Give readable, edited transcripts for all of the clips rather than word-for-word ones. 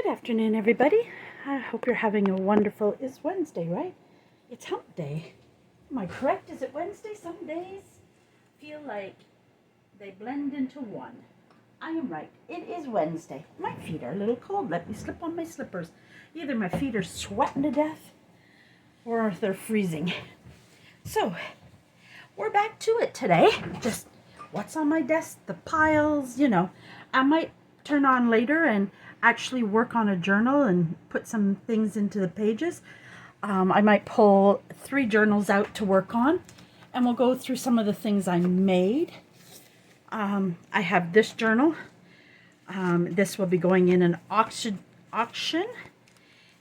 Good afternoon, everybody. I hope you're having a wonderful, it's Wednesday, right? It's hump day. Am I correct? Is it Wednesday? Some days feel like they blend into one. I am right. It is Wednesday. My feet are a little cold. Let me slip on my slippers. Either my feet are sweating to death or they're freezing. So, we're back to it today. Just what's on my desk, the piles, I might turn on later and actually work on a journal and put some things into the pages. I might pull 3 journals out to work on, and we'll go through some of the things I made. I have this journal. This will be going in an auction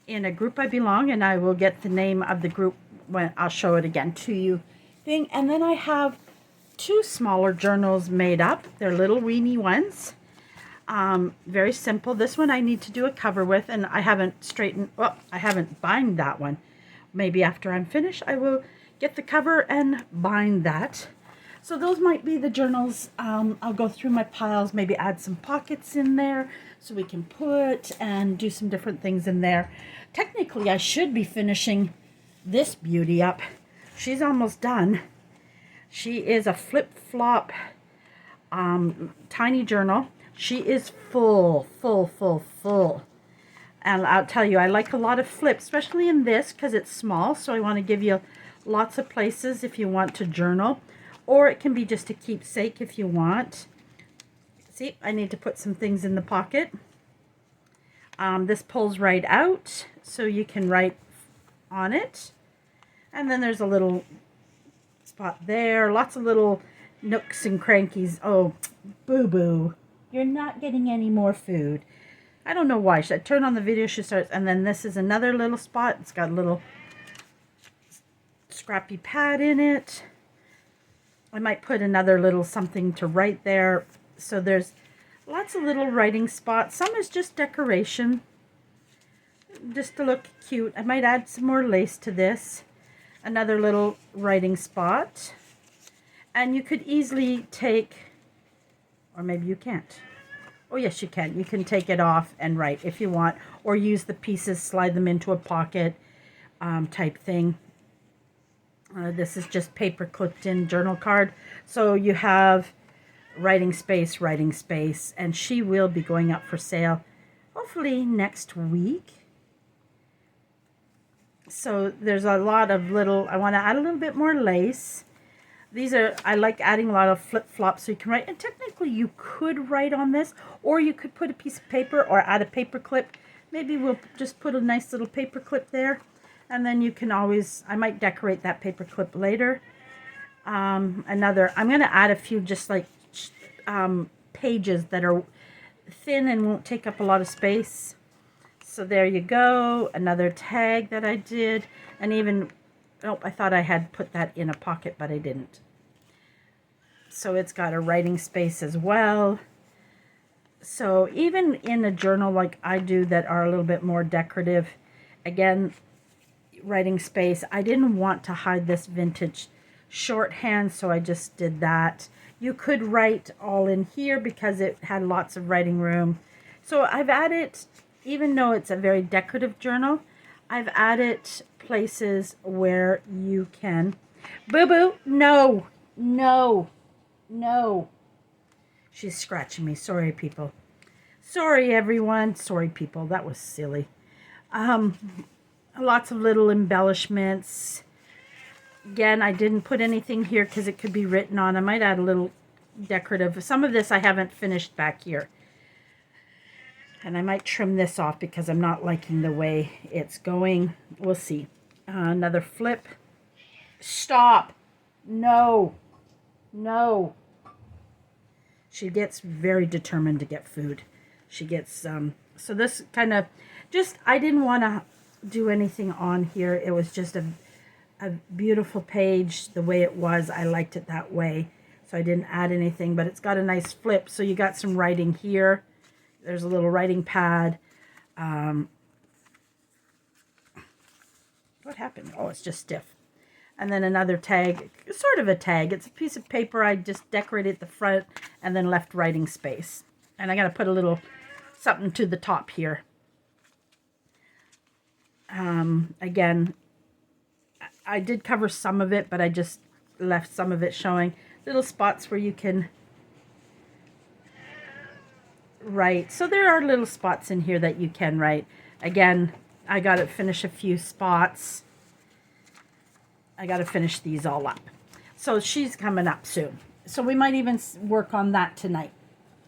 in a group I belong, and I will get the name of the group when I'll show it again to you. And then I have 2 smaller journals made up. They're little weeny ones. Very simple. This one I need to do a cover with, and I haven't I haven't bind that one. Maybe after I'm finished, I will get the cover and bind that. So those might be the journals. I'll go through my piles, maybe add some pockets in there so we can put and do some different things in there. Technically, I should be finishing this beauty up. She's almost done. She is a flip-flop tiny journal. She is full. And I'll tell you, I like a lot of flips, especially in this because it's small. So I want to give you lots of places if you want to journal. Or it can be just a keepsake if you want. See, I need to put some things in the pocket. This pulls right out so you can write on it. And then there's a little spot there. Lots of little nooks and crankies. Oh, boo-boo. You're not getting any more food. I don't know why. Should I turn on the video? She starts. And then this is another little spot. It's got a little scrappy pad in it. I might put another little something to write there. So there's lots of little writing spots. Some is just decoration, just to look cute. I might add some more lace to this. Another little writing spot. And you could easily take, or maybe you can't. Oh yes, you can. You can take it off and write if you want, or use the pieces, slide them into a pocket type thing. This is just paper clipped in journal card. So you have writing space, and she will be going up for sale hopefully next week. So there's a lot of little, I want to add a little bit more lace. These are, I like adding a lot of flip-flops so you can write. And technically you could write on this, or you could put a piece of paper or add a paper clip. Maybe we'll just put a nice little paper clip there. And then you can always, I might decorate that paper clip later. I'm going to add a few just like pages that are thin and won't take up a lot of space. So there you go. Another tag that I did. And even, oh, I thought I had put that in a pocket, but I didn't. So it's got a writing space as well. So even in a journal like I do that are a little bit more decorative, again, writing space. I didn't want to hide this vintage shorthand, so I just did that. You could write all in here because it had lots of writing room. So I've added, even though it's a very decorative journal, I've added places where you can. Boo-boo, no. She's scratching me. Sorry, people. Sorry, everyone. Sorry, people. That was silly. Lots of little embellishments. Again, I didn't put anything here because it could be written on. I might add a little decorative. Some of this I haven't finished back here. And I might trim this off because I'm not liking the way it's going. We'll see. Another flip. Stop. No. She gets very determined to get food. She gets, so this kind of, just, I didn't want to do anything on here. It was just a beautiful page the way it was. I liked it that way. So I didn't add anything, but it's got a nice flip. So you got some writing here. There's a little writing pad. What happened? Oh, it's just stiff. And then another tag, sort of a tag. It's a piece of paper. I just decorated the front and then left writing space. And I got to put a little something to the top here. Again, I did cover some of it, but I just left some of it showing little spots where you can write. So there are little spots in here that you can write. Again, I got to finish a few spots. I got to finish these all up. So she's coming up soon. So we might even work on that tonight,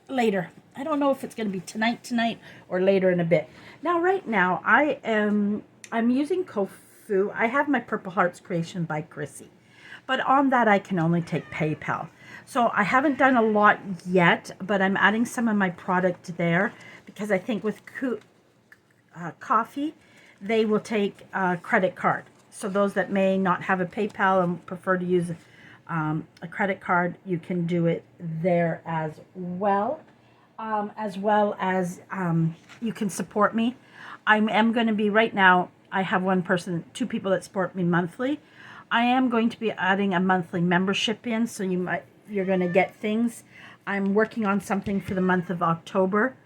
later. I don't know if it's going to be tonight or later in a bit. Now, right now, I'm using Kofu. I have my Purple Hearts creation by Chrissy. But on that, I can only take PayPal. So I haven't done a lot yet, but I'm adding some of my product there because I think with coffee, they will take a credit card. So those that may not have a PayPal and prefer to use a credit card, you can do it there as well. You can support me. I am going to be right now, I have two people that support me monthly. I am going to be adding a monthly membership in, so you're going to get things. I'm working on something for the month of October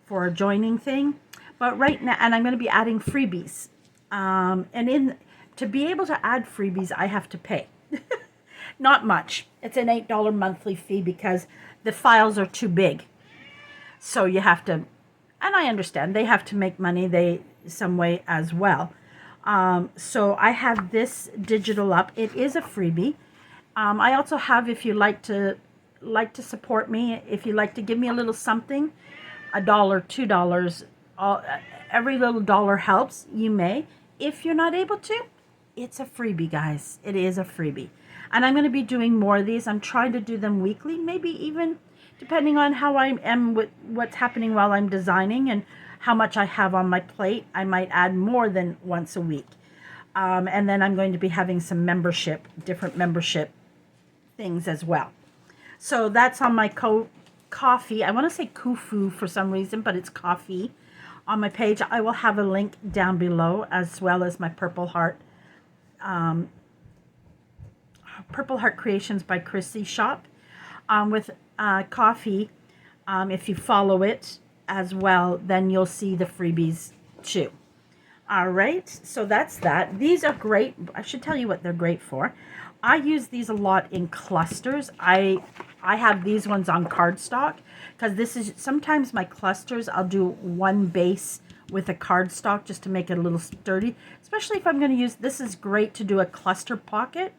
for a joining thing. But right now, and I'm going to be adding freebies. To be able to add freebies, I have to pay. Not much. It's an $8 monthly fee because the files are too big. So you have to, and I understand, they have to make money some way as well. So I have this digital up. It is a freebie. I also have, if you like to support me, if you like to give me a little something, $1, $2, every little dollar helps. You may. If you're not able to, it's a freebie, guys. It is a freebie. And I'm going to be doing more of these. I'm trying to do them weekly, maybe even depending on how I am with what's happening while I'm designing and how much I have on my plate. I might add more than once a week. And then I'm going to be having some different membership things as well. So that's on my coffee. I want to say Kofu for some reason, but it's coffee on my page. I will have a link down below, as well as my Purple Heart Creations by Chrissy shop with coffee. If you follow it as well, then you'll see the freebies too. All right, so that's that. These are great. I should tell you what they're great for. I use these a lot in clusters. I have these ones on cardstock because sometimes my clusters, I'll do one base with a cardstock just to make it a little sturdy, especially if I'm going to use, this is great to do a cluster pocket.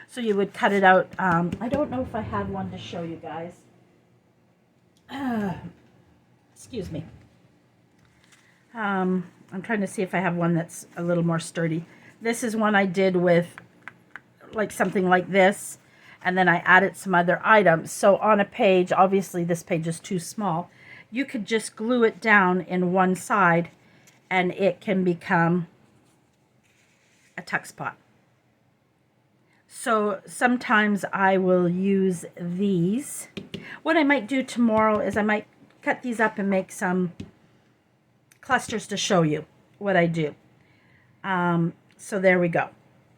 So you would cut it out. I don't know if I have one to show you guys. Excuse me. I'm trying to see if I have one that's a little more sturdy. This is one I did with like something like this, and then I added some other items. So on a page, obviously this page is too small, you could just glue it down in one side and it can become a tuck spot. So sometimes I will use these. What I might do tomorrow is I might cut these up and make some clusters to show you what I do. So there we go.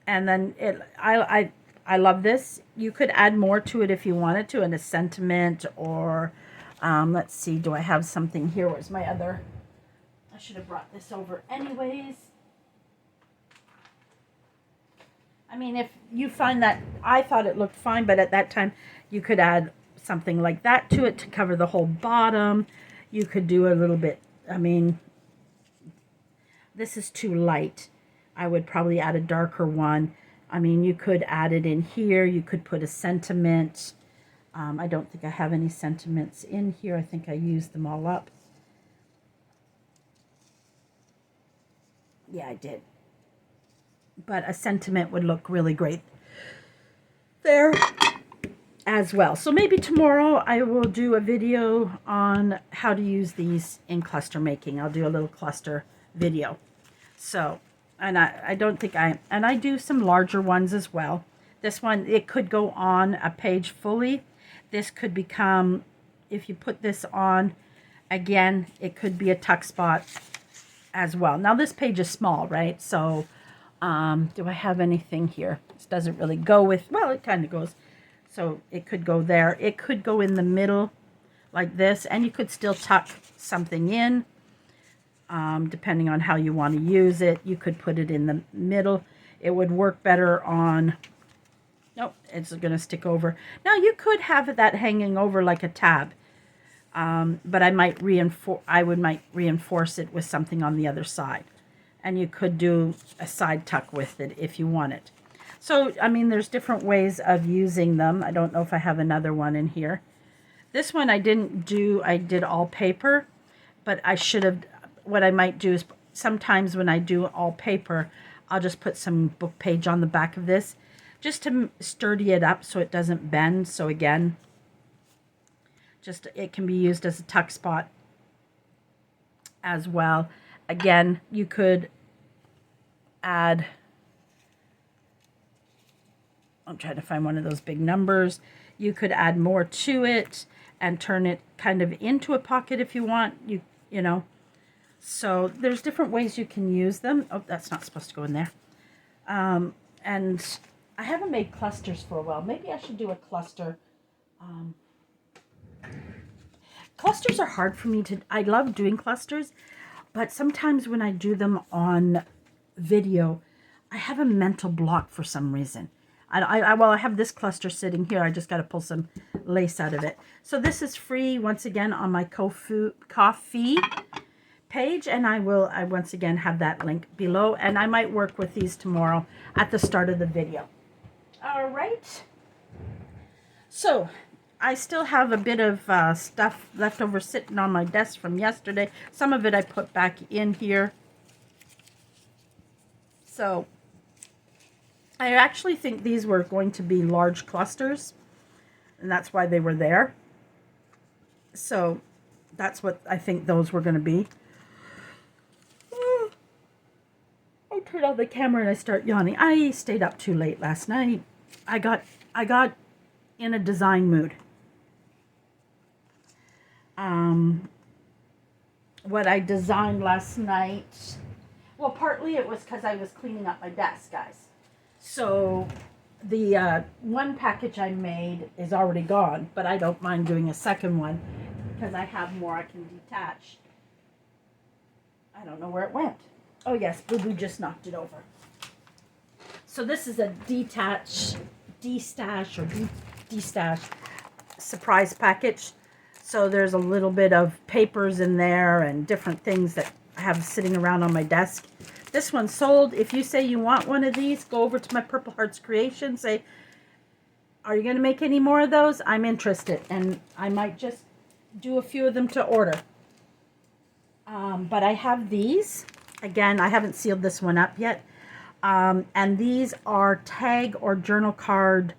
And then I love this. You could add more to it if you wanted to, and a sentiment or let's see, do I have something here? Where's my other? I should have brought this over anyways. I mean, if you find that, I thought it looked fine, but at that time you could add something like that to it to cover the whole bottom. You could do a little bit, I mean, this is too light. I would probably add a darker one. I mean, you could add it in here. You could put a sentiment. I don't think I have any sentiments in here. I think I used them all up. Yeah, I did. But a sentiment would look really great there as well. So maybe tomorrow I will do a video on how to use these in cluster making. I'll do a little cluster video. So, and I don't think and I do some larger ones as well. This one, it could go on a page fully. This could become, if you put this on, again, it could be a tuck spot as well. Now this page is small, right? So, do I have anything here? This doesn't really go with, well, it kind of goes. So it could go there. It could go in the middle like this, and you could still tuck something in. depending on how you want to use it. You could put it in the middle. It would work better on, nope, it's going to stick over. Now you could have that hanging over like a tab, but I might reinforce it with something on the other side. And you could do a side tuck with it if you want it. So, I mean, there's different ways of using them. I don't know if I have another one in here. This one I didn't do, I did all paper, but I should have, what I might do is sometimes when I do all paper, I'll just put some book page on the back of this just to sturdy it up so it doesn't bend. So again, just it can be used as a tuck spot as well. Again, you could add, I'm trying to find one of those big numbers. You could add more to it and turn it kind of into a pocket if you want, you know. So there's different ways you can use them. Oh, that's not supposed to go in there. And I haven't made clusters for a while. Maybe I should do a cluster. Clusters are hard for me to, I love doing clusters, but sometimes when I do them on video, I have a mental block for some reason. Well, I have this cluster sitting here. I just got to pull some lace out of it. So this is free once again on my Kofu coffee page, and I once again have that link below, and I might work with these tomorrow at the start of the video. All right. So I still have a bit of stuff left over sitting on my desk from yesterday. Some of it I put back in here. So I actually think these were going to be large clusters, and that's why they were there. So that's what I think those were going to be. I turn on the camera and I start yawning. I stayed up too late last night. I got in a design mood. What I designed last night, well, partly it was because I was cleaning up my desk, guys. So the one package I made is already gone, but I don't mind doing a second one because I have more I can detach. I don't know where it went. Oh yes, Boo Boo just knocked it over. So this is a destash surprise package. So there's a little bit of papers in there and different things that I have sitting around on my desk. This one's sold. If you say you want one of these, go over to my Purple Hearts Creation. Say, are you going to make any more of those? I'm interested. And I might just do a few of them to order. But I have these. Again, I haven't sealed this one up yet. And these are tag or journal card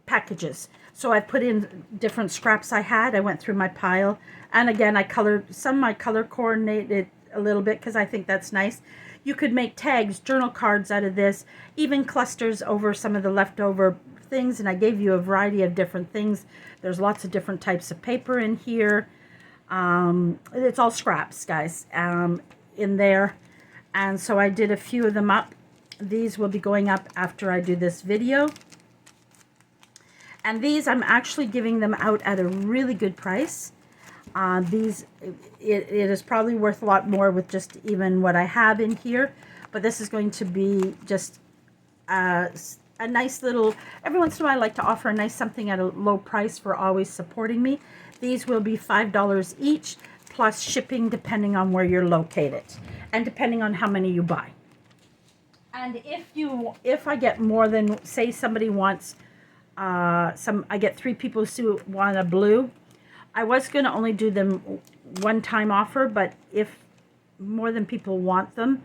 packages. So I put in different scraps I had. I went through my pile. And again, I colored some. I color coordinated a little bit because I think that's nice. You could make tags, journal cards out of this, even clusters over some of the leftover things. And I gave you a variety of different things. There's lots of different types of paper in here. It's all scraps, guys, in there. And so I did a few of them up. These will be going up after I do this video. And these, I'm actually giving them out at a really good price. It is probably worth a lot more with just even what I have in here. But this is going to be just a nice little, every once in a while I like to offer a nice something at a low price for always supporting me. These will be $5 each, plus shipping depending on where you're located. And depending on how many you buy. And if I get more than, say somebody wants, I get 3 people who want a blue. I was going to only do them one-time offer, but if more than people want them,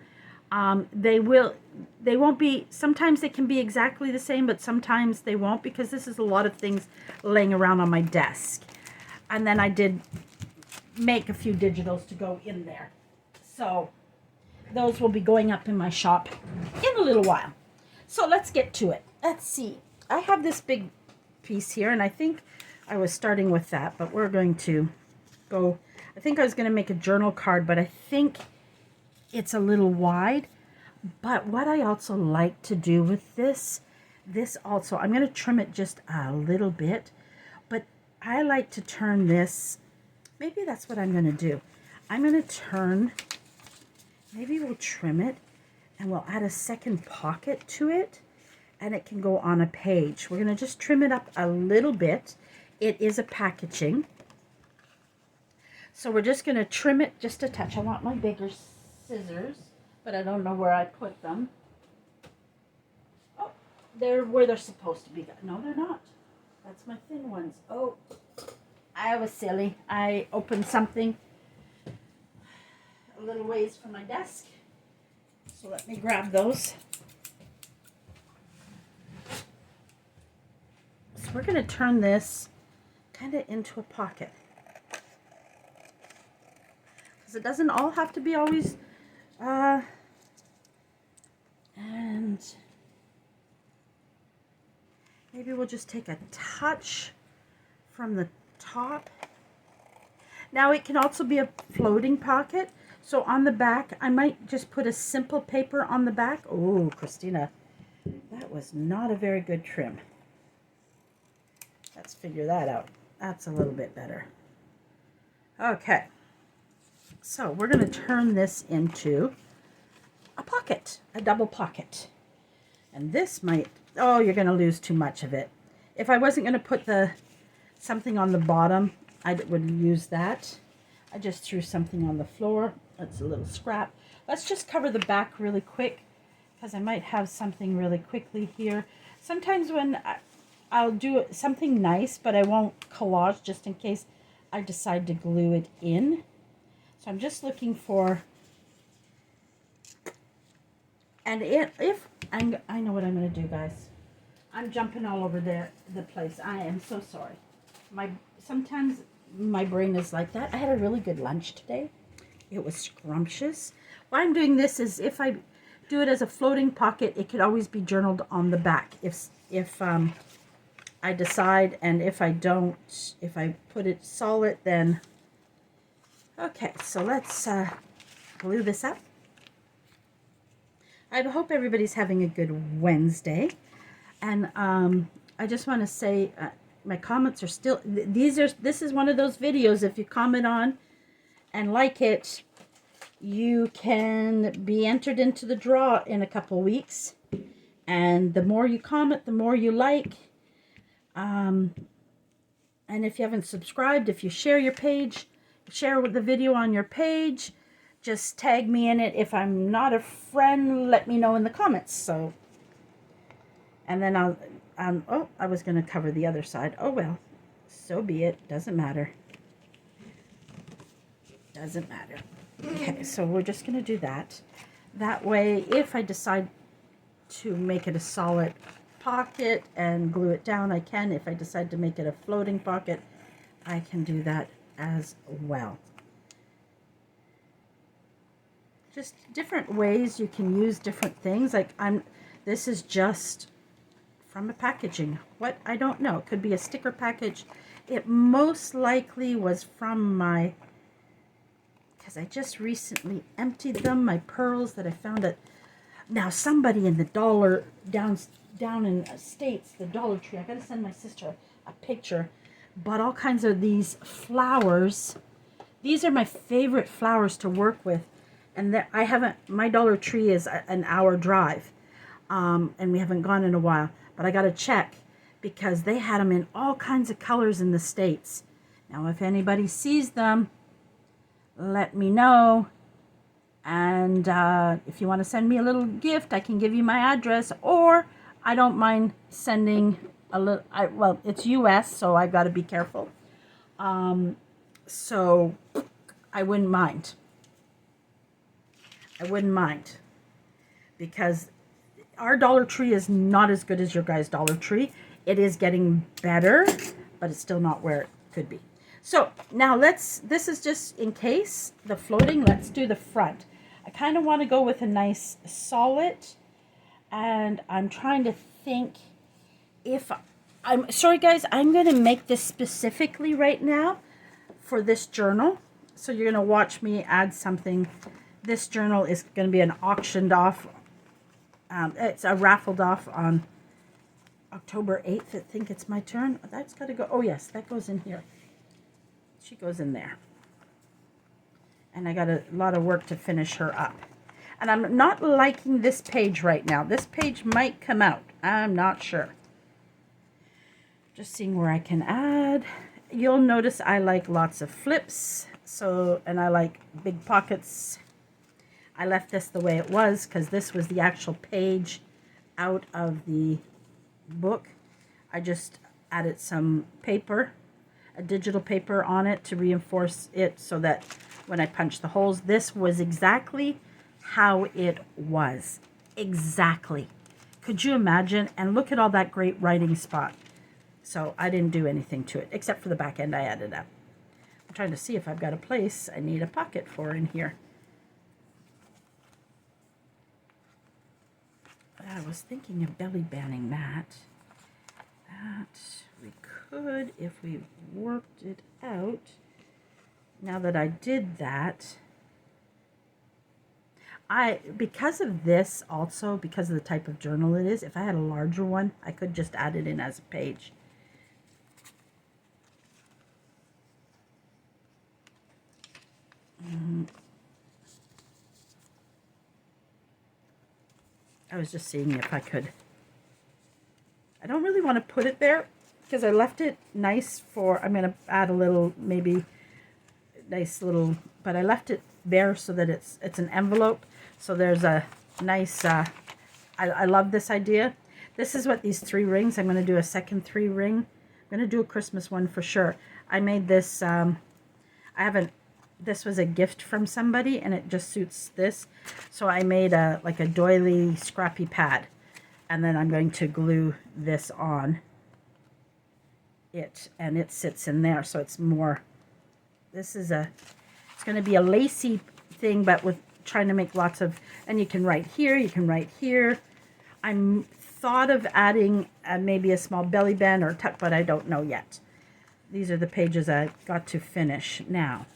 they won't be, sometimes they can be exactly the same, but sometimes they won't, because this is a lot of things laying around on my desk. And then I did make a few digitals to go in there. So those will be going up in my shop in a little while. So let's get to it. Let's see. I have this big piece here, and I think I was starting with that, but we're going to go, I think I was going to make a journal card, but I think it's a little wide. But what I also like to do with this also, I'm going to trim it just a little bit, but I like to turn this, maybe that's what I'm going to do. I'm going to turn, maybe we'll trim it and we'll add a second pocket to it and it can go on a page. We're going to just trim it up a little bit. It is a packaging. So we're just going to trim it just a touch. I want my bigger scissors, but I don't know where I put them. Oh, they're where they're supposed to be. No, they're not. That's my thin ones. Oh, I was silly. I opened something a little ways from my desk. So let me grab those. So we're going to turn this kind of into a pocket. Because it doesn't all have to be always... and maybe we'll just take a touch from the top. Now it can also be a floating pocket. So on the back, I might just put a simple paper on the back. Oh, Christina, that was not a very good trim. Let's figure that out. That's a little bit better. Okay. So we're going to turn this into a pocket, a double pocket. And this might, oh, you're going to lose too much of it. If I wasn't going to put something on the bottom, I would use that. I just threw something on the floor. That's a little scrap. Let's just cover the back really quick because I might have something really quickly here. Sometimes when I'll do something nice, but I won't collage just in case I decide to glue it in. So I'm just looking for, and if I know what I'm going to do, guys. I'm jumping all over the place. I am so sorry. Sometimes my brain is like that. I had a really good lunch today. It was scrumptious. Why I'm doing this is if I do it as a floating pocket, it could always be journaled on the back. If I decide, and if I don't, if I put it solid, then okay. So let's glue this up. I hope everybody's having a good Wednesday, and I just want to say my comments are still. This is one of those videos. If you comment on and like it, you can be entered into the draw in a couple weeks. And the more you comment, the more you like. And if you haven't subscribed, if you share your page, share the video on your page, just tag me in it. If I'm not a friend, let me know in the comments. So, and then oh, I was going to cover the other side. Oh, well, so be it. Doesn't matter. Doesn't matter. Okay, so we're just going to do that. That way, if I decide to make it a solid pocket and glue it down, I can. If I decide to make it a floating pocket, I can do that as well. Just different ways you can use different things. Like this is just from a packaging. What? I don't know. It could be a sticker package. It most likely was from my, because I just recently emptied them, my pearls that I found at, now somebody in the dollar, down in States, the Dollar Tree, I gotta send my sister a picture, bought all kinds of these flowers. These are my favorite flowers to work with. And my Dollar Tree is an hour drive. And we haven't gone in a while. But I got to check because they had them in all kinds of colors in the States. Now, if anybody sees them, let me know. And if you want to send me a little gift, I can give you my address. Or I don't mind sending a little, well, it's US, so I've got to be careful. So I wouldn't mind. I wouldn't mind, because our Dollar Tree is not as good as your guys' Dollar Tree. It is getting better, but it's still not where it could be. So now this is just in case the floating, let's do the front. I kind of want to go with a nice solid, and I'm trying to think if, I'm sorry guys, I'm going to make this specifically right now for this journal. So you're going to watch me add something. This journal is going to be an auctioned off, it's a raffled off on October 8th, I think it's my turn. That's got to go. Oh, yes, that goes in here. She goes in there. And I got a lot of work to finish her up. And I'm not liking this page right now. This page might come out. I'm not sure. Just seeing where I can add. You'll notice I like lots of flips. So, and I like big pockets. I left this the way it was because this was the actual page out of the book. I just added some paper, a digital paper on it to reinforce it so that when I punch the holes, this was exactly how it was. Exactly. Could you imagine? And look at all that great writing spot. So I didn't do anything to it, except for the back end I added up. I'm trying to see if I've got a place I need a pocket for in here. I was thinking of belly banding that. That we could if we worked it out. Now that I did that, because of this also, because of the type of journal it is, if I had a larger one, I could just add it in as a page. I was just seeing if I could. I don't really want to put it there because I left it nice for, I'm going to add a little, maybe nice little, but I left it there so that it's an envelope. So there's a nice, I love this idea. This is what these 3 rings, I'm going to do a second 3 ring. I'm going to do a Christmas one for sure. I made this, this was a gift from somebody and it just suits this. So I made like a doily scrappy pad. And then I'm going to glue this on it. And it sits in there. So it's more, it's going to be a lacy thing, but with trying to make lots of, and you can write here, you can write here. I'm thought of adding maybe a small belly band or tuck, but I don't know yet. These are the pages I got to finish now.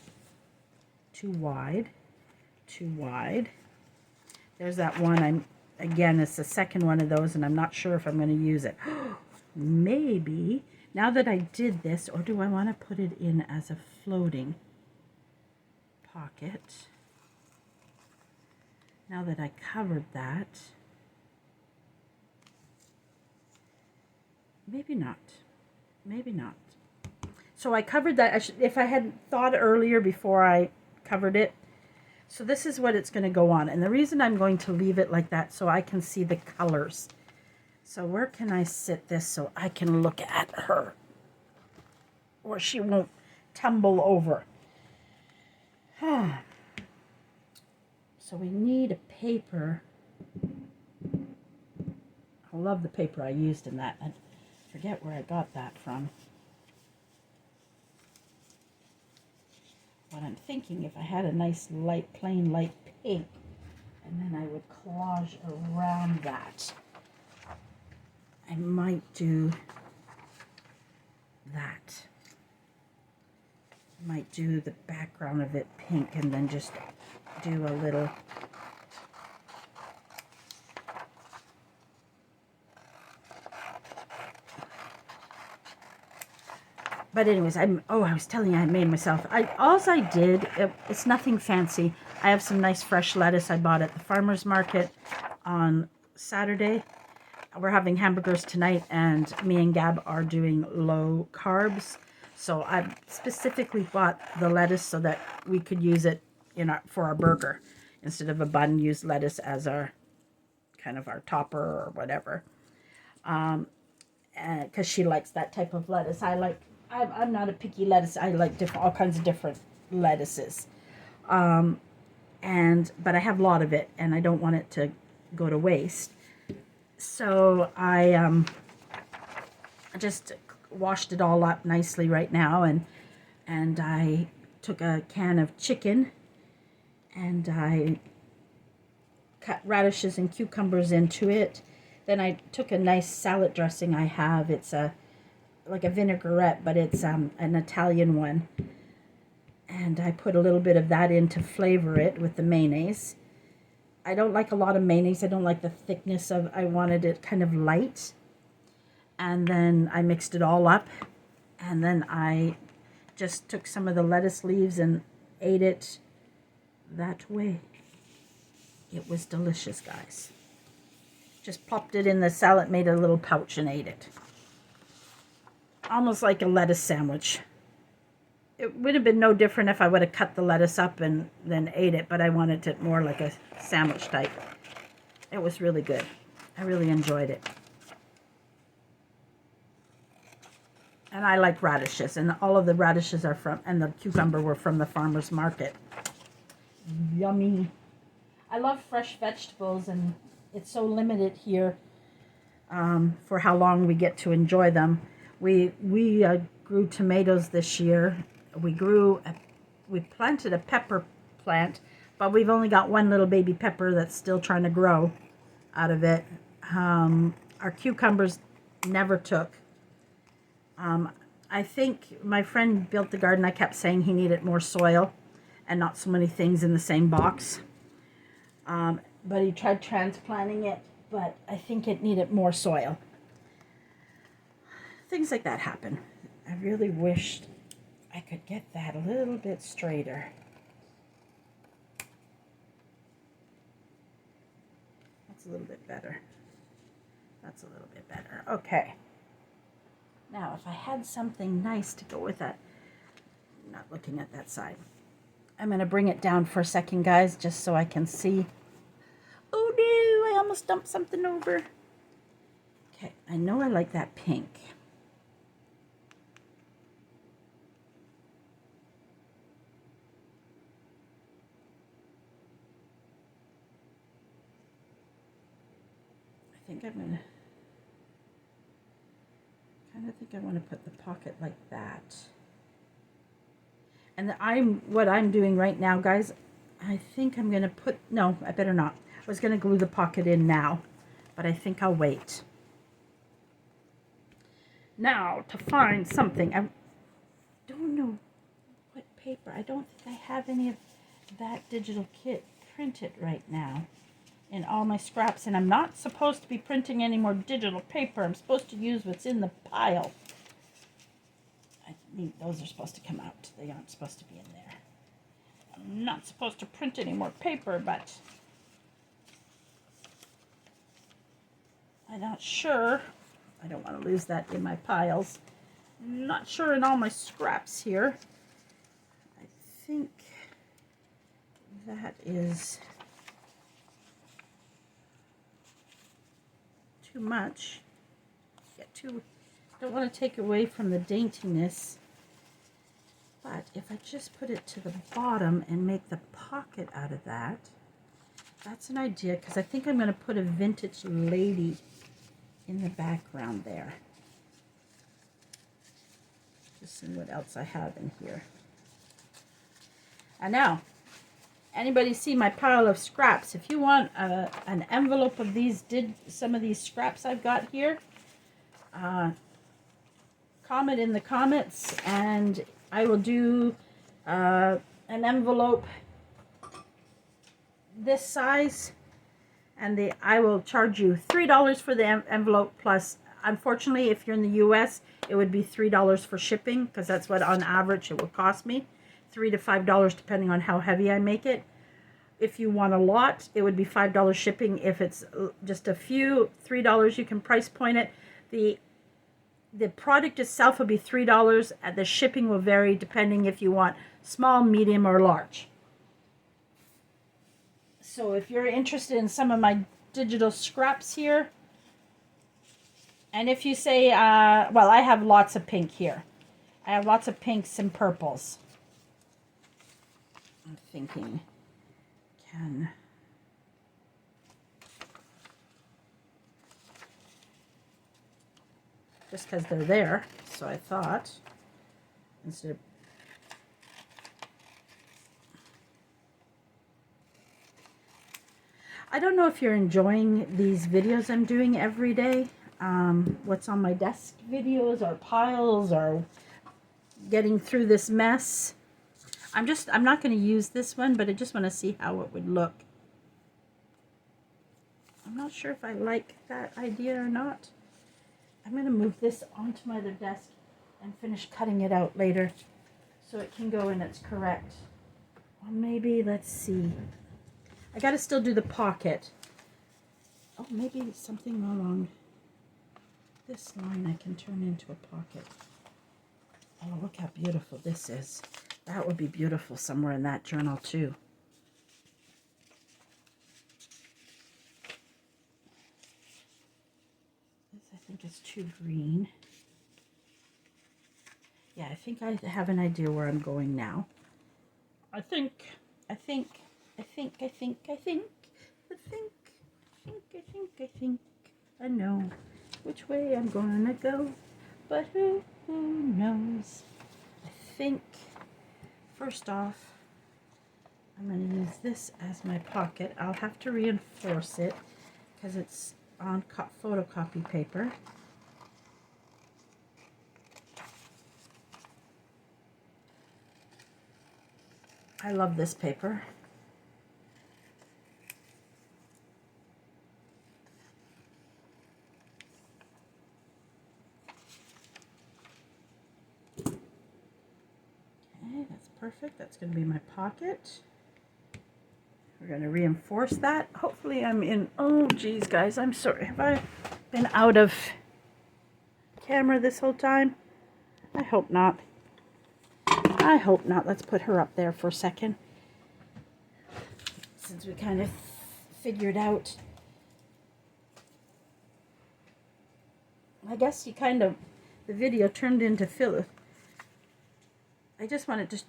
Too wide, too wide. There's that one. Again, it's the second one of those, and I'm not sure if I'm going to use it. Maybe, now that I did this, or do I want to put it in as a floating pocket? Now that I covered that, maybe not. Maybe not. So I covered that. If I had thought earlier before I covered it. So this is what it's going to go on. And the reason I'm going to leave it like that so I can see the colors. So where can I sit this so I can look at her? Or she won't tumble over. So we need a paper. I love the paper I used in that. I forget where I got that from. What I'm thinking, if I had a nice light, plain light pink, and then I would collage around that, I might do that. I might do the background of it pink and then just do a little but anyways, I was telling you I made myself. All I did, it's nothing fancy. I have some nice fresh lettuce I bought at the farmer's market on Saturday. We're having hamburgers tonight, and me and Gab are doing low carbs. So I specifically bought the lettuce so that we could use it for our burger. Instead of a bun, use lettuce as our kind of our topper or whatever. Because she likes that type of lettuce. I'm not a picky lettuce. I like all kinds of different lettuces. But I have a lot of it, and I don't want it to go to waste. So I just washed it all up nicely right now, and I took a can of chicken, and I cut radishes and cucumbers into it. Then I took a nice salad dressing I have. It's like a vinaigrette, but it's an Italian one. And I put a little bit of that in to flavor it with the mayonnaise. I don't like a lot of mayonnaise. I don't like the thickness of, I wanted it kind of light. And then I mixed it all up. And then I just took some of the lettuce leaves and ate it that way. It was delicious, guys. Just popped it in the salad, made a little pouch and ate it. Almost like a lettuce sandwich. It would have been no different if I would have cut the lettuce up and then ate it, but I wanted it more like a sandwich type. It was really good. I really enjoyed it. And I like radishes, and all of the radishes are from, and the cucumber were from the farmer's market. Yummy. I love fresh vegetables, and it's so limited here for how long we get to enjoy them. We grew tomatoes this year. We planted a pepper plant, but we've only got one little baby pepper that's still trying to grow out of it. Our cucumbers never took. I think my friend built the garden. I kept saying he needed more soil and not so many things in the same box. But he tried transplanting it, but I think it needed more soil. Things like that happen. I really wished I could get that a little bit straighter. That's a little bit better. That's a little bit better. Okay. Now, if I had something nice to go with that, I'm not looking at that side. I'm going to bring it down for a second, guys, just so I can see. Oh no, I almost dumped something over. Okay, I know I like that pink. I think I want to put the pocket like that. And what I'm doing right now, guys, I think I'm going to put, no, I better not. I was going to glue the pocket in now, but I think I'll wait. Now, to find something, I don't know what paper. I don't think I have any of that digital kit printed right now in all my scraps, and I'm not supposed to be printing any more digital paper. I'm supposed to use what's in the pile. I think those are supposed to come out. They aren't supposed to be in there. I'm not supposed to print any more paper, but I'm not sure. I don't want to lose that in my piles. I'm not sure in all my scraps here. I think that is too much. Don't want to take away from the daintiness, but if I just put it to the bottom and make the pocket out of that, that's an idea, because I think I'm going to put a vintage lady in the background there. Just see what else I have in here. And now, anybody see my pile of scraps? If you want an envelope of some of these scraps I've got here, comment in the comments, and I will do an envelope this size, and I will charge you $3 for the envelope, plus, unfortunately, if you're in the US, it would be $3 for shipping, because that's what on average it will cost me, $3 to $5 depending on how heavy I make it. If you want a lot, it would be $5 shipping. If it's just a few, $3, you can price point it. The product itself will be $3, and the shipping will vary depending if you want small, medium, or large. So if you're interested in some of my digital scraps here, and if you say, well, I have lots of pink here. I have lots of pinks and purples. I'm thinking, just because they're there, so I thought, instead of, I don't know if you're enjoying these videos I'm doing every day, what's on my desk videos, or piles, or getting through this mess. I'm not going to use this one, but I just want to see how it would look. I'm not sure if I like that idea or not. I'm going to move this onto my other desk and finish cutting it out later so it can go in its correct. Or maybe, let's see. I got to still do the pocket. Oh, maybe something along this line I can turn into a pocket. Oh, look how beautiful this is. That would be beautiful somewhere in that journal too. This I think is too green. Yeah, I think I have an idea where I'm going now. I think, I know which way I'm gonna go, but who knows? I think, first off, I'm gonna use this as my pocket. I'll have to reinforce it because it's on photocopy paper. I love this paper. Okay, that's perfect. That's going to be my pocket. We're going to reinforce that. Hopefully I'm in, oh geez guys, I'm sorry. Have I been out of camera this whole time? I hope not. I hope not. Let's put her up there for a second. Since we kind of figured out. I guess you kind of, the video turned into filler. I just wanted to,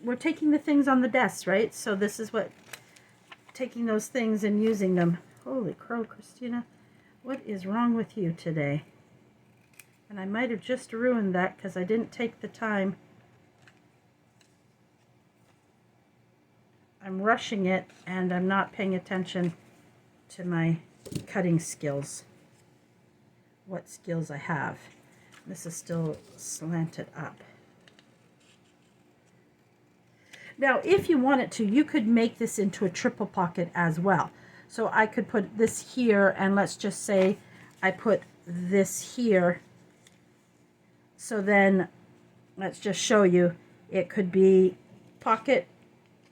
we're taking the things on the desk, right? So this is what, taking those things and using them. Holy crow, Christina. What is wrong with you today? And I might have just ruined that because I didn't take the time. I'm rushing it and I'm not paying attention to my cutting skills. What skills I have. This is still slanted up. Now, if you wanted to, you could make this into a triple pocket as well. So I could put this here, and let's just say I put this here. So then, let's just show you, it could be pocket,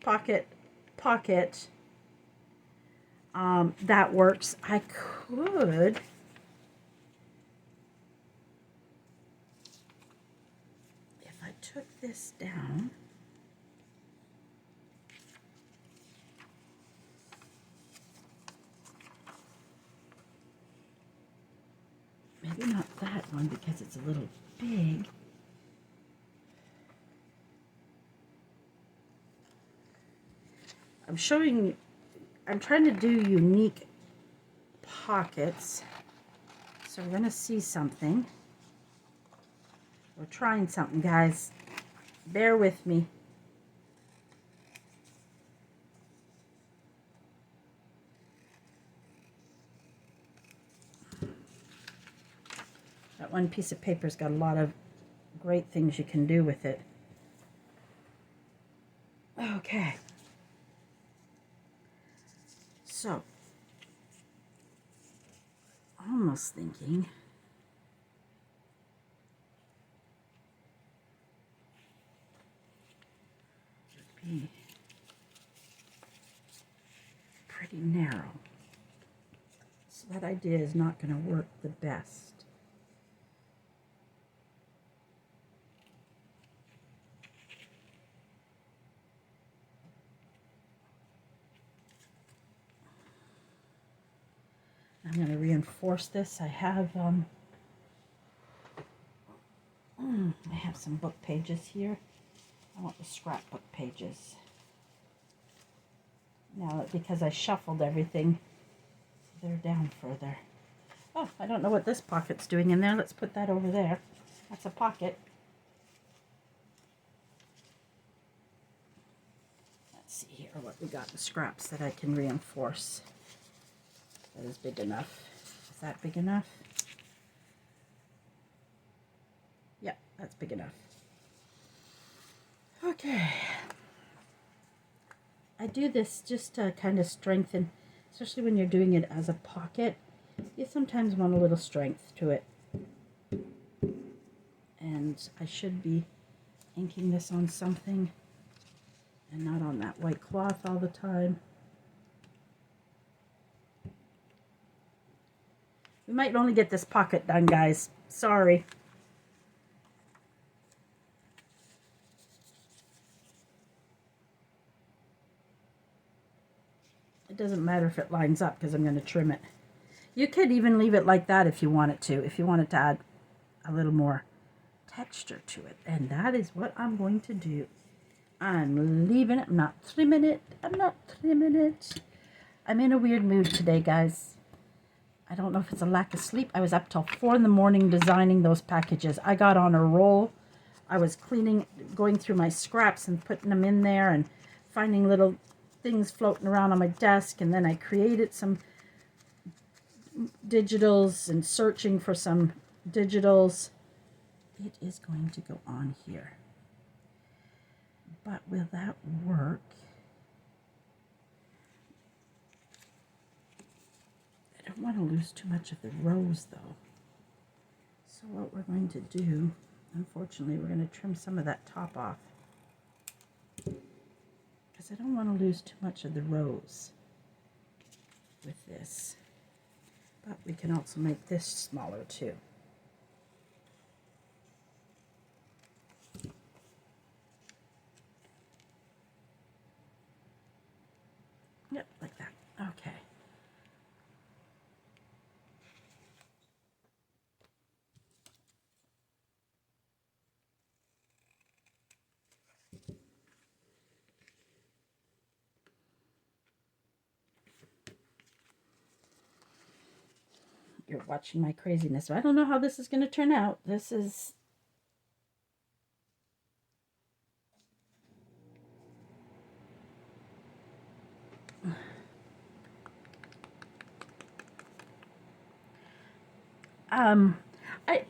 pocket, pocket. That works. I could... if I took this down... maybe not that one because it's a little big. I'm showing, I'm trying to do unique pockets. So we're going to see something. We're trying something, guys. Bear with me. That one piece of paper's got a lot of great things you can do with it. Okay. So, almost thinking it would be pretty narrow. So that idea is not going to work the best. I'm going to reinforce this. I have some book pages here. I want the scrapbook pages. Now, because I shuffled everything, they're down further. Oh, I don't know what this pocket's doing in there. Let's put that over there. That's a pocket. Let's see here what we got in scraps that I can reinforce. That is big enough. Is that big enough? Yeah, that's big enough. Okay. I do this just to kind of strengthen, especially when you're doing it as a pocket. You sometimes want a little strength to it. and I should be inking this on something and not on that white cloth all the time. We might only get this pocket done, guys. Sorry. It doesn't matter if it lines up because I'm going to trim it. You could even leave it like that if you wanted to, if you wanted to add a little more texture to it. And that is what I'm going to do. I'm leaving it. I'm not trimming it. I'm not trimming it. I'm in a weird mood today, guys. I don't know if it's a lack of sleep. I was up till 4 in the morning designing those packages. I got on a roll. I was cleaning, going through my scraps and putting them in there and finding little things floating around on my desk. And then I created some digitals and searching for some digitals. It is going to go on here. But will that work? I don't want to lose too much of the rows though. So what we're going to do, unfortunately, we're going to trim some of that top off. Because I don't want to lose too much of the rows with this. But we can also make this smaller too. Yep, like that. Okay. You're watching my craziness. So I don't know how this is going to turn out. This is...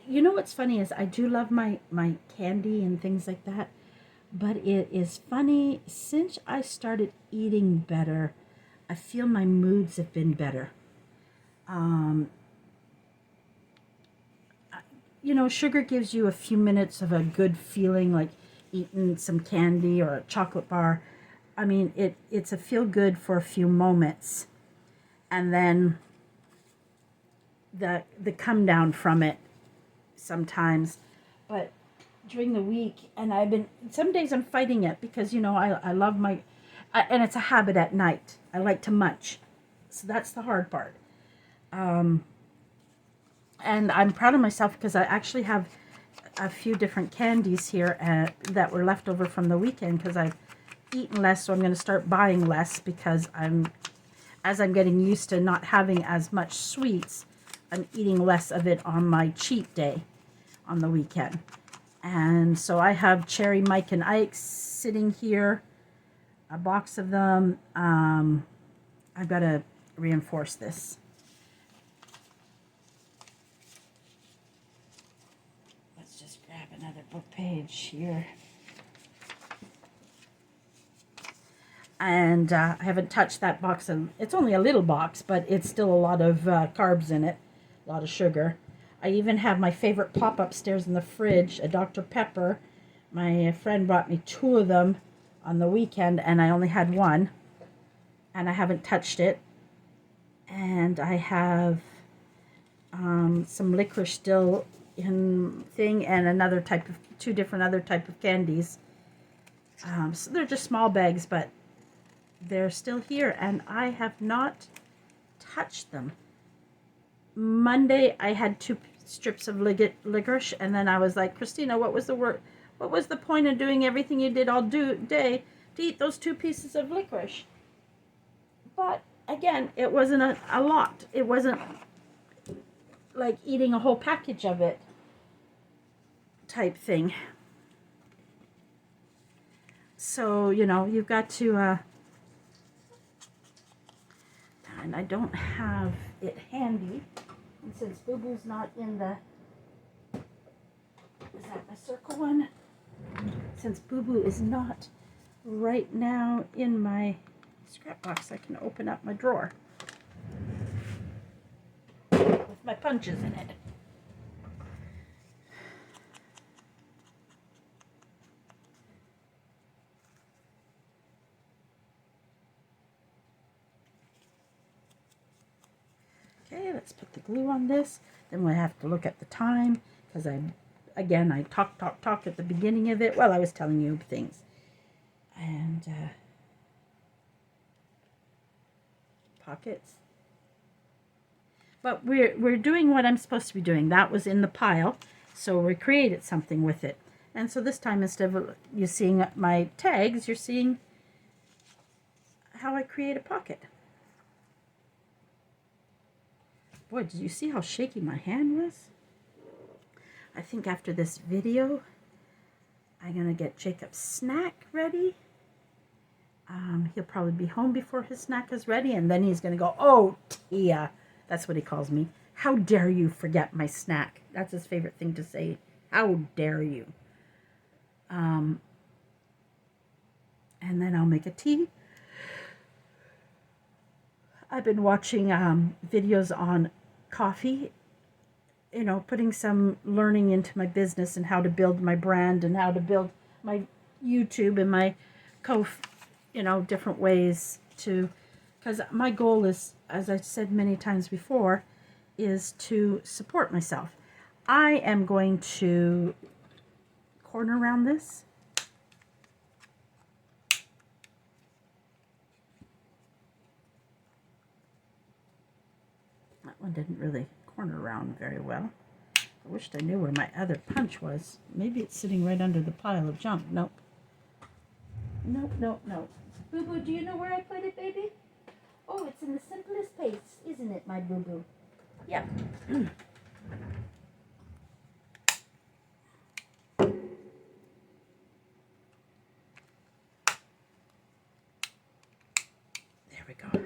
you know what's funny is I do love my candy and things like that, but it is funny, since I started eating better, I feel my moods have been better. You know, sugar gives you a few minutes of a good feeling, like eating some candy or a chocolate bar. I mean, it's a feel good for a few moments, and then the come down from it sometimes. But during the week, and some days I'm fighting it because, you know, I love and it's a habit at night. I like to munch. So that's the hard part. And I'm proud of myself because I actually have a few different candies here that were left over from the weekend because I've eaten less. So I'm going to start buying less because as I'm getting used to not having as much sweets, I'm eating less of it on my cheat day on the weekend. And so I have Cherry Mike and Ike sitting here, a box of them. I've got to reinforce this. Let's just grab another book page here. And I haven't touched that box. It's only a little box, but it's still a lot of carbs in it, a lot of sugar. I even have my favorite pop upstairs in the fridge, a Dr. Pepper. My friend brought me 2 of them on the weekend, and I only had 1. And I haven't touched it. And I have some licorice still in thing, and another type of 2 different other type of candies. So they're just small bags, but they're still here, and I have not touched them. Monday I had 2 strips of licorice, and then I was like, Christina, what was the point of doing everything you did all day to eat those 2 pieces of licorice? But again, it wasn't a lot. It wasn't like eating a whole package of it type thing. So, you know, you've got to and I don't have it handy. And since Boo Boo's not in the... Is that the circle one? Since Boo Boo is not right now in my scrap box, I can open up my drawer with my punches in it. glue on this. Then we'll have to look at the time because I talked at the beginning of it while I was telling you things. And pockets. But we're doing what I'm supposed to be doing. That was in the pile, so we created something with it. And so this time, instead of you seeing my tags, you're seeing how I create a pocket. Boy, did you see how shaky my hand was? I think after this video, I'm going to get Jacob's snack ready. He'll probably be home before his snack is ready, and then he's going to go, "Oh, Tia," that's what he calls me. "How dare you forget my snack?" That's his favorite thing to say. How dare you? And then I'll make a tea. I've been watching videos on coffee, you know, putting some learning into my business and how to build my brand and how to build my YouTube and my Kofu, you know, different ways to, because my goal is, as I said many times before, is to support myself. I am going to corner around this. That one didn't really corner around very well. I wished I knew where my other punch was. Maybe it's sitting right under the pile of junk. Nope. Nope, nope, nope. Boo-boo, do you know where I put it, baby? Oh, it's in the simplest place, isn't it, my boo-boo? Yep. There we go.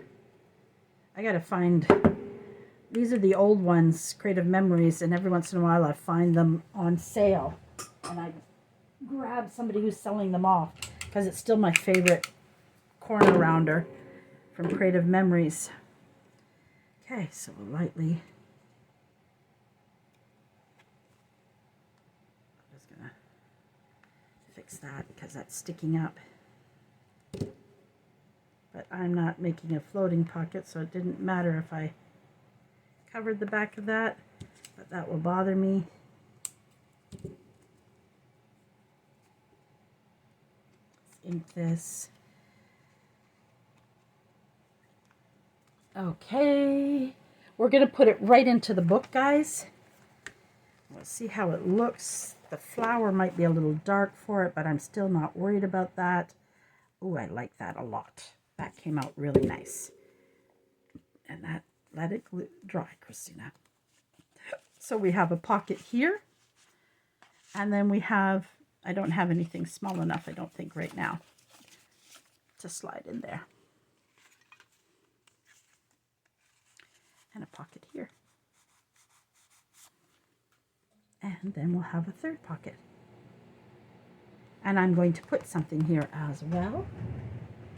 I gotta find... These are the old ones, Creative Memories, and every once in a while I find them on sale. And I grab somebody who's selling them off because it's still my favorite corner rounder from Creative Memories. Okay, so we'll lightly... I'm just going to fix that because that's sticking up. But I'm not making a floating pocket, so it didn't matter if I covered the back of that, but that will bother me. Let's ink this. Okay, we're going to put it right into the book, guys. Let's see how it looks. The flower might be a little dark for it, but I'm still not worried about that. Oh, I like that a lot. That came out really nice. And that, let it dry, Christina. So we have a pocket here. And then we have, I don't have anything small enough, I don't think, right now, to slide in there. And a pocket here. And then we'll have a third pocket. And I'm going to put something here as well.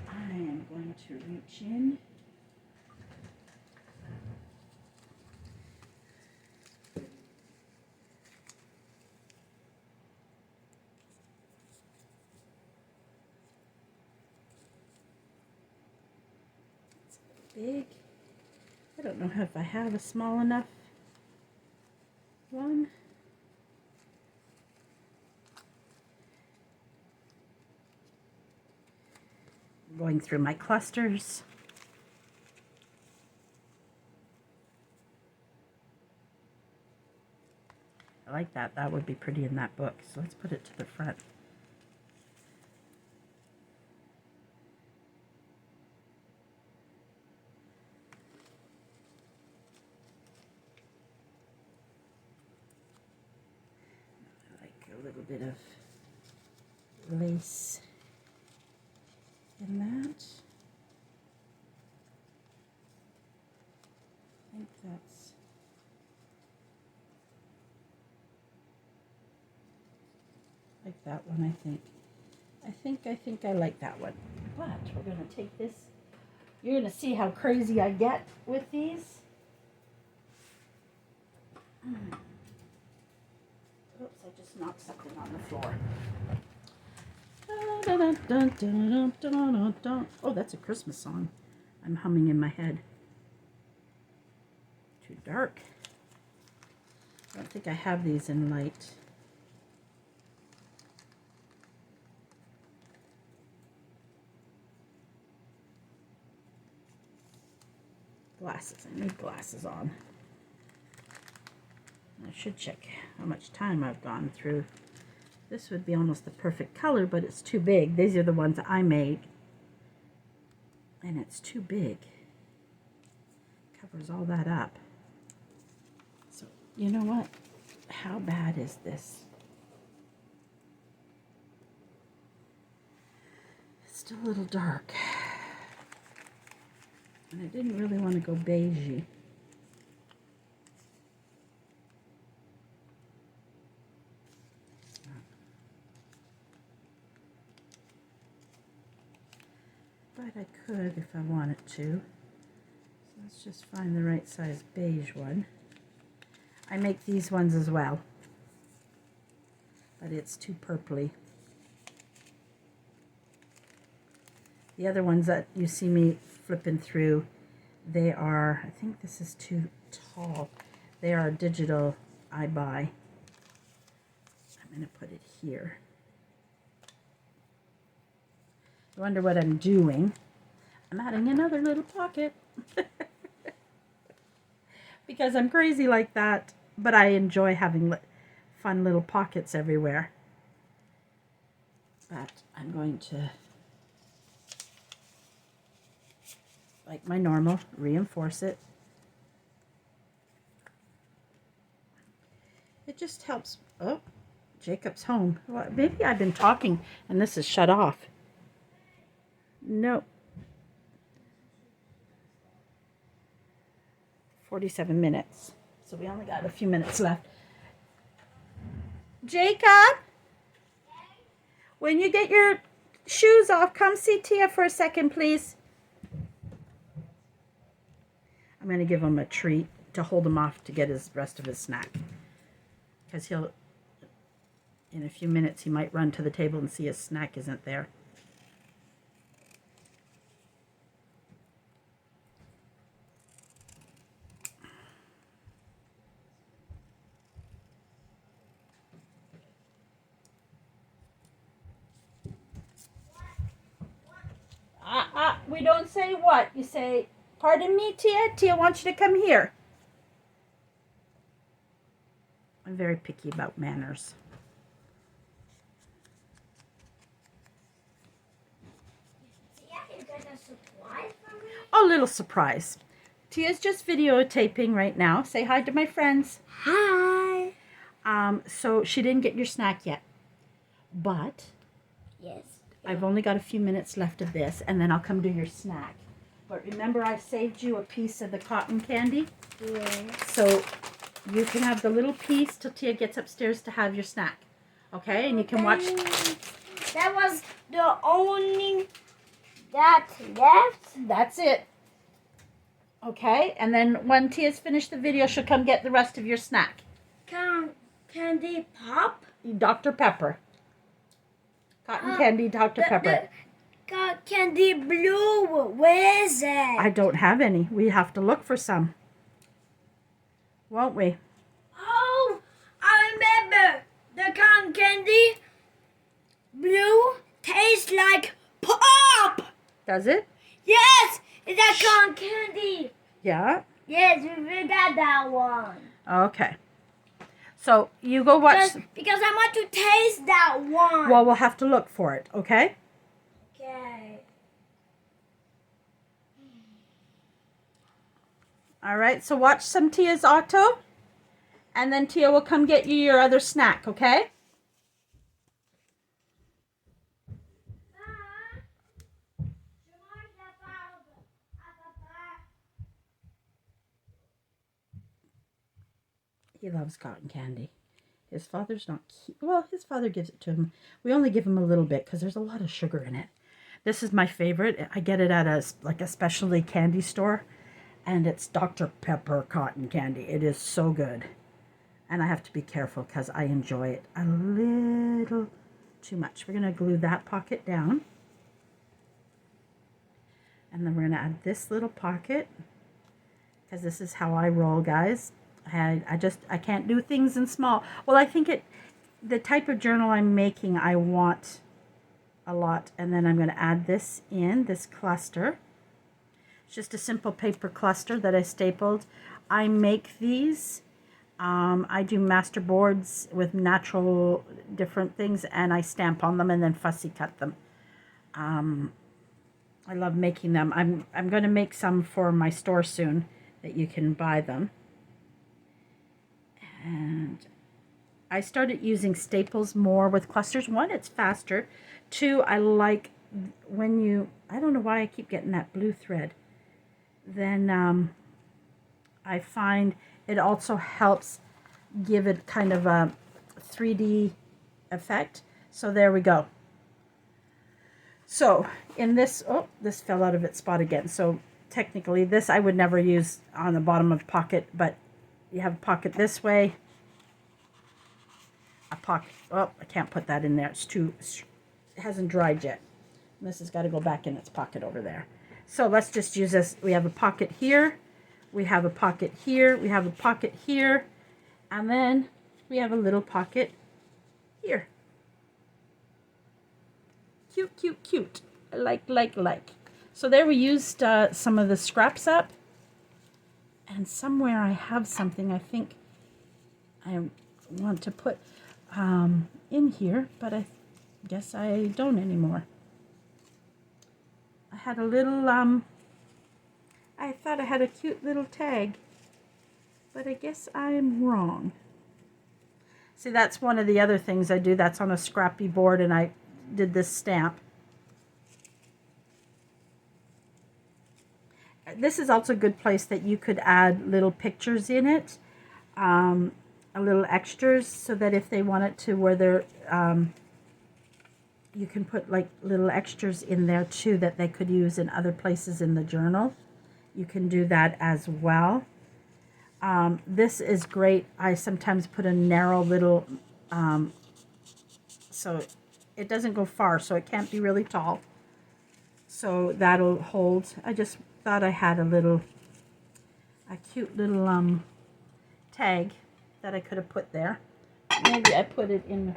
I am going to reach in. It's big. I don't know if I have a small enough one. Going through my clusters. I like that. That would be pretty in that book. So let's put it to the front. I like a little bit of lace in that. I think that's like that one. I think I like that one. But we're going to take this. You're going to see how crazy I get with these. Oops, I just knocked something on the floor. Oh, that's a Christmas song I'm humming in my head. Too dark. I don't think I have these in light. Glasses. I need glasses on. I should check how much time I've gone through. This would be almost the perfect color, but it's too big. These are the ones I made. And it's too big. Covers all that up. So, you know what? How bad is this? It's still a little dark. And I didn't really want to go beigey. But I could if I wanted to. So let's just find the right size beige one. I make these ones as well, but it's too purpley. The other ones that you see me flipping through, they are, I think this is too tall. They are digital I buy. I'm going to put it here. I wonder what I'm doing. I'm adding another little pocket. Because I'm crazy like that, but I enjoy having fun little pockets everywhere. But I'm going to, like my normal, reinforce it. It just helps. Oh, Jacob's home. Well, maybe I've been talking and this is shut off. No. 47 minutes. So we only got a few minutes left. Jacob, when you get your shoes off, come see Tia for a second, please. I'm going to give him a treat to hold him off to get his rest of his snack. Because he'll, in a few minutes, he might run to the table and see his snack isn't there. We don't say what. You say, pardon me, Tia. Tia wants you to come here. I'm very picky about manners. Tia, you got a surprise for me? A little surprise. Tia's just videotaping right now. Say hi to my friends. Hi. So she didn't get your snack yet. But Yes. I've only got a few minutes left of this, and then I'll come do your snack. But remember, I saved you a piece of the cotton candy? Yes. So you can have the little piece till Tia gets upstairs to have your snack. Okay? And you can watch. That was the only that left. That's it. Okay? And then when Tia's finished the video, she'll come get the rest of your snack. Candy pop? Dr. Pepper. Cotton candy, Dr. Pepper. Candy blue. Where is it? I don't have any. We have to look for some. Won't we? Oh, I remember. The cotton candy blue tastes like pop. Does it? Yes, it's that cotton candy. Yeah. Yes, we got that one. Okay. So you go watch. Because I want to taste that one. Well, we'll have to look for it. Okay. Okay. All right. So watch some Tia's Auto, and then Tia will come get you your other snack. Okay. He loves cotton candy. His father's not well, his father gives it to him. We only give him a little bit because there's a lot of sugar in it. This is my favorite. I get it at a specialty candy store, and it's Dr. Pepper cotton candy. It is so good. And I have to be careful because I enjoy it a little too much. We're going to glue that pocket down. And then we're going to add this little pocket, because this is how I roll, guys. I can't do things in small. Well, I think the type of journal I'm making, I want a lot. And then I'm going to add this cluster. It's just a simple paper cluster that I stapled. I make these. I do master boards with natural different things, and I stamp on them and then fussy cut them. I love making them. I'm going to make some for my store soon that you can buy them. And I started using staples more with clusters. One, it's faster. Two, I like when you, I don't know why I keep getting that blue thread. Then I find it also helps give it kind of a 3D effect. So there we go. So in this, oh, this fell out of its spot again. So technically this I would never use on the bottom of a pocket, but you have a pocket this way. A pocket, oh, I can't put that in there. It hasn't dried yet. This has got to go back in its pocket over there. So let's just use this. We have a pocket here. We have a pocket here. We have a pocket here. And then we have a little pocket here. Cute, cute, cute. Like. So there we used some of the scraps up. And somewhere I have something I think I want to put in here, but I guess I don't anymore. I had a little, I thought I had a cute little tag, but I guess I'm wrong. See, that's one of the other things I do. That's on a scrappy board, and I did this stamp. This is also a good place that you could add little pictures in it, a little extras, so that if they want it to where they're, you can put like little extras in there too that they could use in other places in the journal. You can do that as well. This is great. I sometimes put a narrow little, so it doesn't go far, so it can't be really tall. So that'll hold. I just thought I had a cute little tag that I could have put there. Maybe I put it in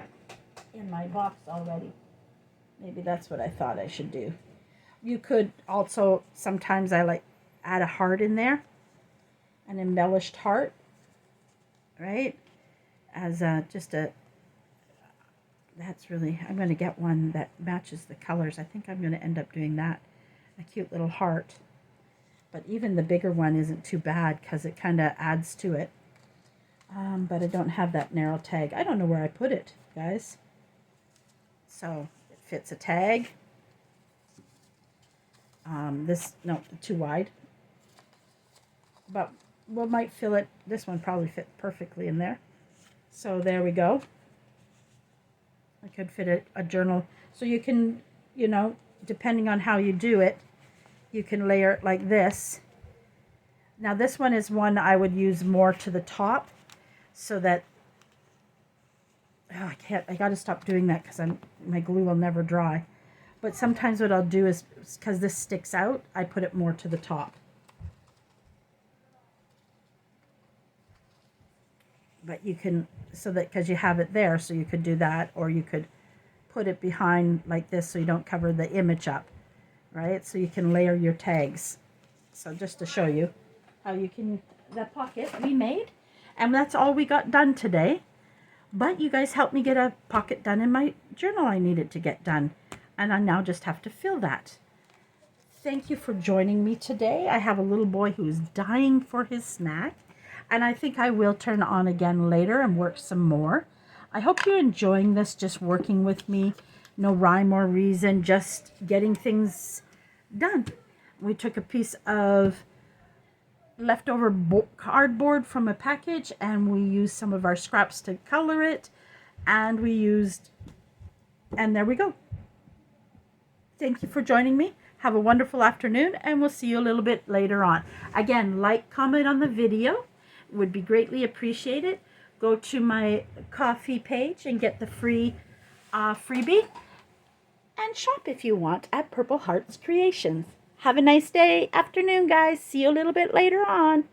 my box already. Maybe that's what I thought I should do. You could also, sometimes I like add a heart in there, an embellished heart, right? As that's really, I'm going to get one that matches the colors. I think I'm going to end up doing that, a cute little heart. But even the bigger one isn't too bad because it kind of adds to it. But I don't have that narrow tag. I don't know where I put it, guys. So it fits a tag. No, too wide. But we might fill it. This one probably fit perfectly in there. So there we go. I could fit a journal. So you can, depending on how you do it, you can layer it like this. Now this one is one I would use more to the top, so that, I got to stop doing that because my glue will never dry. But sometimes what I'll do is, because this sticks out, I put it more to the top. But you can, so that, because you have it there, so you could do that, or you could put it behind like this so you don't cover the image up, right? So you can layer your tags. So just to show you how you can, that pocket we made, and that's all we got done today. But you guys helped me get a pocket done in my journal I needed to get done, and I now just have to fill that. Thank you for joining me today. I have a little boy who is dying for his snack, and I think I will turn on again later and work some more. I hope you're enjoying this, just working with me. No rhyme or reason, just getting things done. We took a piece of leftover cardboard from a package, and we used some of our scraps to color it, and and there we go. Thank you for joining me. Have a wonderful afternoon, and we'll see you a little bit later on. Again, like, comment on the video. It would be greatly appreciated. Go to my Kofu page and get the free freebie, and shop if you want at Purple Hearts Creations. Have a nice day, afternoon, guys. See you a little bit later on.